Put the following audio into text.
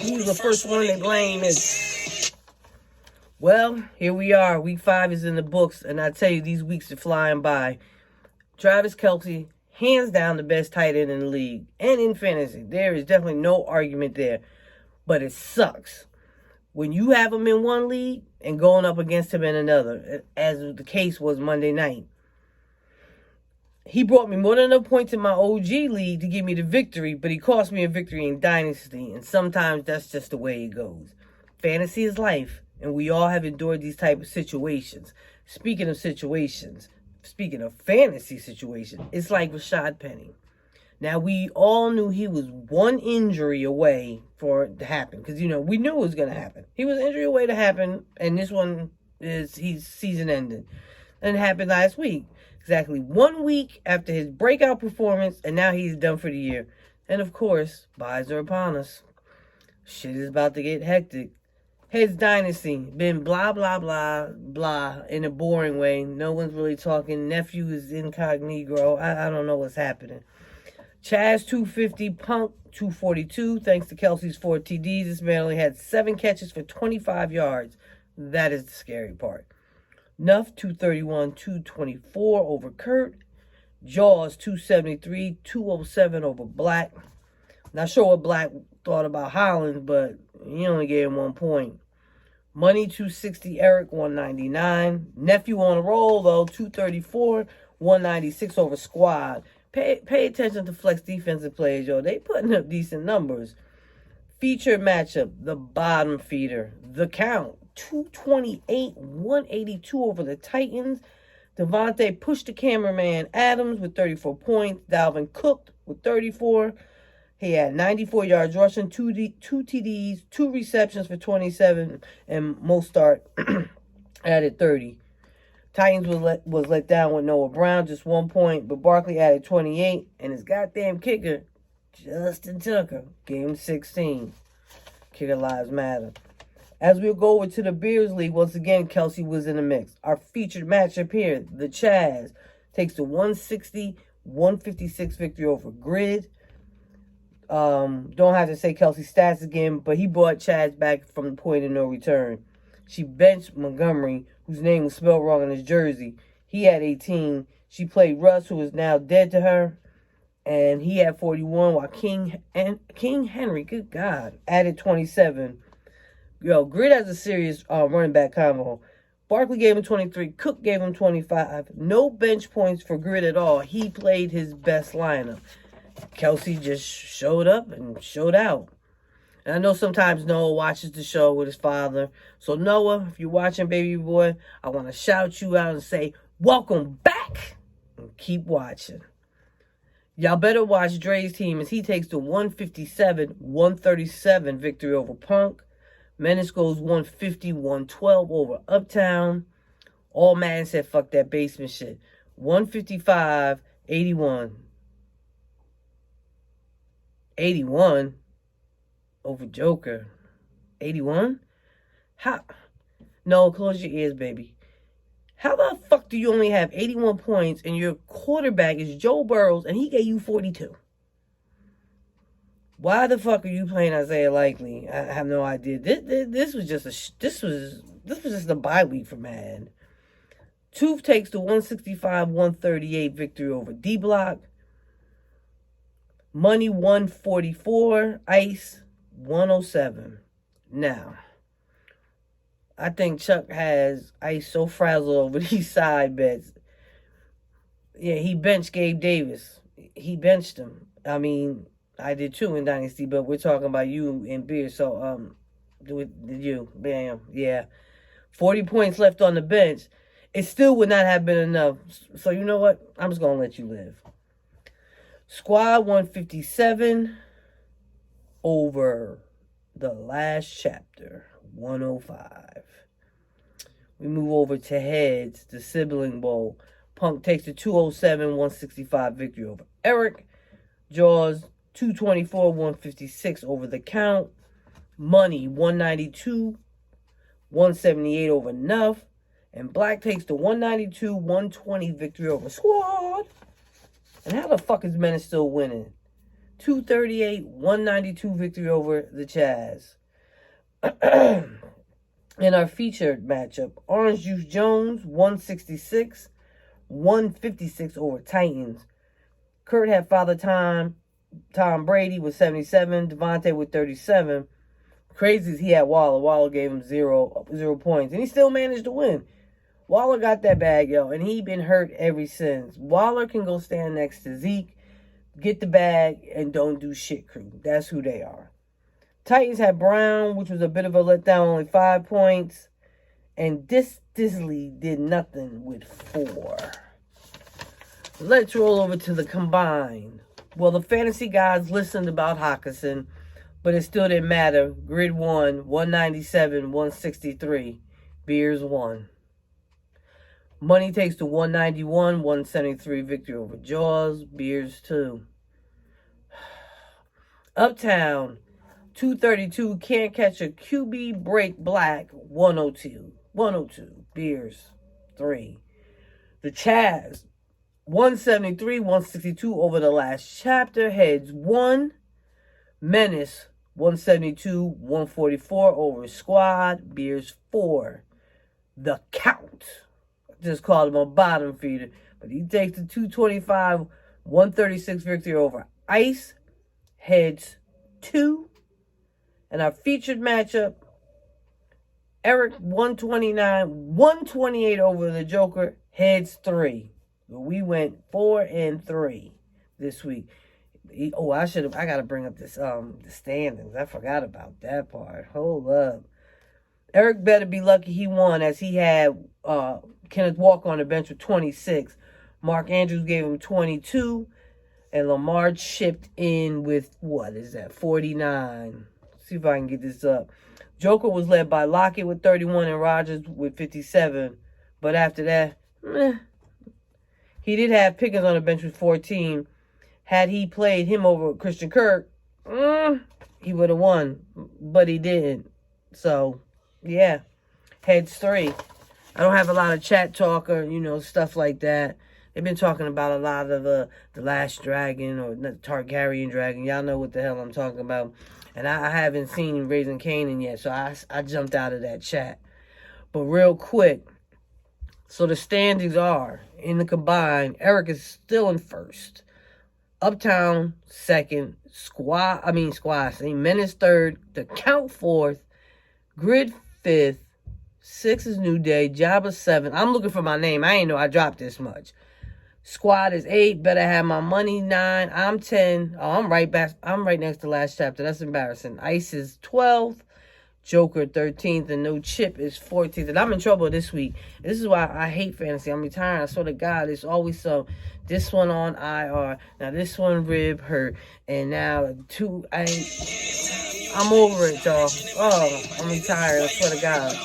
Who's the first one they blame is... Well, here we are. Week 5 is in the books, and I tell you, these weeks are flying by. Travis Kelce, hands down the best tight end in the league, and in fantasy. There is definitely no argument there, but it sucks when you have him in one league and going up against him in another, as the case was Monday night. He brought me more than enough points in my OG league to give me the victory, but he cost me a victory in Dynasty, and sometimes that's just the way it goes. Fantasy is life, and we all have endured these type of situations. Speaking of situations, speaking of fantasy situations, it's like Rashad Penny. Now, we all knew he was one injury away for it to happen, because, we knew it was going to happen. He was an injury away to happen, and this one he's season ending. And it happened last week. Exactly 1 week after his breakout performance, and now he's done for the year. And of course, buys are upon us. Shit is about to get hectic. His dynasty been blah, blah, blah, blah in a boring way. No one's really talking. Nephew is incognito. I don't know what's happening. Chaz 250, Punk 242. Thanks to Kelce's 4 TDs, this man only had 7 catches for 25 yards. That is the scary part. Nuff 231, 224 over Kurt. Jaws 273, 207 over Black. Not sure what Black thought about Hollins, but he only gave him 1 point. Money 260, Eric 199. Nephew on a roll though, 234, 196 over Squad. Pay attention to flex defensive players, yo. They putting up decent numbers. Featured matchup, the bottom feeder, the count. 228, 182 over the Titans. Devontae pushed the cameraman Adams with 34 points. Dalvin cooked with 34. He had 94 yards rushing, 2 TDs, 2 receptions for 27, and Mostert added 30. Titans was let down with Noah Brown, just 1 point, but Barkley added 28, and his goddamn kicker, Justin Tucker, gave him 16. Kicker lives matter. As we'll go over to the Bears League, once again, Kelce was in the mix. Our featured matchup here, the Chaz, takes the 160-156 victory over Grid. Don't have to say Kelce's stats again, but he brought Chaz back from the point of no return. She benched Montgomery, whose name was spelled wrong on his jersey. He had 18. She played Russ, who is now dead to her, and he had 41, while King Henry, good God, added 27. Yo, Grid has a serious running back combo. Barkley gave him 23. Cook gave him 25. No bench points for Grid at all. He played his best lineup. Kelce just showed up and showed out. And I know sometimes Noah watches the show with his father. So Noah, if you're watching, baby boy, I want to shout you out and say, welcome back. And keep watching. Y'all better watch Dre's team as he takes the 157-137 victory over Punk. Menace goes 150-112 over Uptown. All Madden said, fuck that basement shit. 155-81. 81 over Joker. 81? How? No, close your ears, baby. How the fuck do you only have 81 points and your quarterback is Joe Burrows and he gave you 42? Why the fuck are you playing Isaiah Likely? I have no idea. This was just a bye week for Madden. Tooth takes the 165-138 victory over D-Block. Money 144, Ice 107. Now, I think Chuck has Ice so frazzled over these side bets. Yeah, he benched Gabe Davis. He benched him. I mean, I did too in Dynasty, but we're talking about you and Beer. So, did you? Bam. Yeah. 40 points left on the bench. It still would not have been enough. So, you know what? I'm just going to let you live. Squad 157 over the last chapter, 105. We move over to Heads, the Sibling Bowl. Punk takes the 207-165 victory over Eric. Jaws 224-156 over the count. Money 192-178 over Nuff. And Black takes the 192-120 victory over Squad. And how the fuck is Menace still winning? 238, 192 victory over the Chaz. In our featured matchup, Orange Juice Jones, 166, 156 over Titans. Kurt had Father Time. Tom Brady with 77. Devontae with 37. Crazy as he had Waller. Waller gave him 0 points. And he still managed to win. Waller got that bag, yo. And he been hurt ever since. Waller can go stand next to Zeke, get the bag, and don't do shit crew. That's who they are. Titans had Brown, which was a bit of a letdown, only 5 points. And Disley did nothing with 4. Let's roll over to the combined. Well, the fantasy guys listened about Hockenson, but it still didn't matter. Grid won, 197, 163. Beers won. Money takes to 191, 173 victory over Jaws. Beers 2. Uptown, 232. Can't catch a QB break black, 102. 102. Beers 3. The Chaz, 173, 162 over the last chapter. Heads 1. Menace, 172, 144 over Squad. Beers 4. The Count, just called him a bottom feeder, but he takes the 225, 136 victory over Ice. Heads 2. And our featured matchup, Eric, 129, 128 over the Joker. Heads 3. We went 4-3 this week. I gotta bring up this the standings. I forgot about that part. Hold up. Eric better be lucky he won, as he had Kenneth Walker on the bench with 26. Mark Andrews gave him 22. And Lamar chipped in with, 49. Let's see if I can get this up. Joker was led by Lockett with 31 and Rodgers with 57. But after that, he did have Pickens on the bench with 14. Had he played him over Christian Kirk, he would have won. But he didn't. So, yeah. Heads 3. I don't have a lot of chat talk or, stuff like that. They've been talking about a lot of the Last Dragon or the Targaryen Dragon. Y'all know what the hell I'm talking about. And I haven't seen Raising Kanan yet, so I jumped out of that chat. But real quick, so the standings are, in the combined, Eric is still in first. Uptown, second. Menace third. The Count fourth. Grid fifth. 6 is New Day. Jabba 7. I'm looking for my name. I ain't know I dropped this much. Squad is 8. Better have my money 9. I'm 10. Oh, I'm right back. I'm right next to Last Chapter. That's embarrassing. Ice is 12th. Joker 13th. And No Chip is 14th. And I'm in trouble this week. This is why I hate fantasy. I'm retiring. I swear to God, it's always some. This one on IR. Now this one rib hurt. And now I'm over it, y'all. Oh, I'm retired. I swear to God.